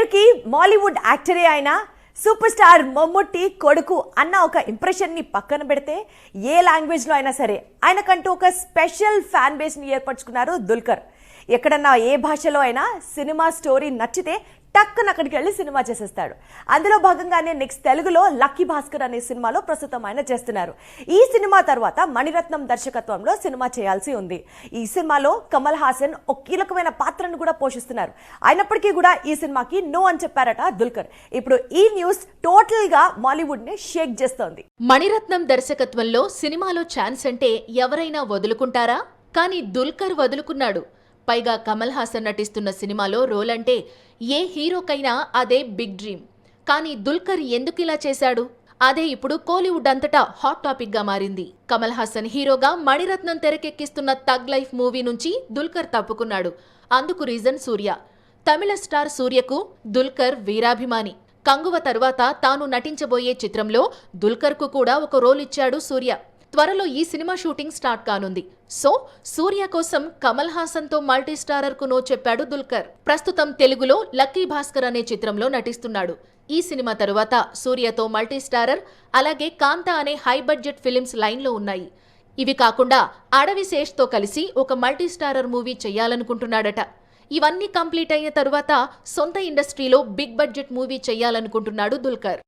ఆఖరికి మాలీవుడ్ యాక్టరే అయినా super star Mammootty కొడుకు అన్న ఒక ఇంప్రెషన్ని పక్కన పెడితే ఏ లాంగ్వేజ్లో అయినా సరే ఆయనకంటూ ఒక స్పెషల్ ఫ్యాన్ బేస్ని ఏర్పరచుకున్నారు దుల్కర్. ఎక్కడన్నా ఏ భాషలో అయినా సినిమా స్టోరీ నచ్చితే టక్కున అక్కడికి వెళ్ళి సినిమా చేసేస్తాడు. అందులో భాగంగానే నెక్స్ట్ తెలుగులో లక్కీ భాస్కర్ అనే సినిమాలో ప్రస్తుతం ఆయన చేస్తున్నారు. ఈ సినిమా తర్వాత మణిరత్నం దర్శకత్వంలో సినిమా చేయాల్సి ఉంది. ఈ సినిమాలో కమల్ హాసన్ ఒక కీలకమైన పాత్రను కూడా పోషిస్తున్నారు. అయినప్పటికీ కూడా ఈ సినిమాకి నో అని చెప్పారట దుల్కర్. ఇప్పుడు ఈ న్యూస్ టోటల్ గా మాలీవుడ్ ని షేక్ చేస్తోంది. మణిరత్నం దర్శకత్వంలో సినిమాలో ఛాన్స్ అంటే ఎవరైనా వదులుకుంటారా? కానీ దుల్కర్ వదులుకున్నాడు. పైగా కమల్ హాసన్ నటిస్తున్న సినిమాలో రోల్ అంటే ఏ హీరోకైనా అదే బిగ్ డ్రీమ్. కానీ దుల్కర్ ఎందుకిలా చేశాడు? అదే ఇప్పుడు కోలీవుడ్ అంతటా హాట్ టాపిక్ గా మారింది. కమల్ హాసన్ హీరోగా మణిరత్నం తెరకెక్కిస్తున్న థగ్ లైఫ్ మూవీ నుంచి దుల్కర్ తప్పుకున్నాడు. అందుకు రీజన్ సూర్య. తమిళ స్టార్ సూర్యకు దుల్కర్ వీరాభిమాని. కంగువ తరువాత తాను నటించబోయే చిత్రంలో దుల్కర్ కు కూడా ఒక రోల్ ఇచ్చాడు సూర్య. త్వరలో ఈ సినిమా షూటింగ్ స్టార్ట్ కానుంది. సో సూర్య కోసం కమల్ హాసన్ తో మల్టీ స్టారర్ కు నో చెప్పాడు దుల్కర్. ప్రస్తుతం తెలుగులో లక్కీ భాస్కర్ అనే చిత్రంలో నటిస్తున్నాడు. ఈ సినిమా తరువాత సూర్యతో మల్టీ స్టారర్ అలాగే కాంతా అనే హై బడ్జెట్ ఫిలిమ్స్ లైన్ లో ఉన్నాయి. ఇవి కాకుండా అడవి శేష్ తో కలిసి ఒక మల్టీ స్టారర్ మూవీ చెయ్యాలనుకుంటున్నాడట. ఇవన్నీ కంప్లీట్ అయిన తరువాత సొంత ఇండస్ట్రీలో బిగ్ బడ్జెట్ మూవీ చెయ్యాలనుకుంటున్నాడు దుల్కర్.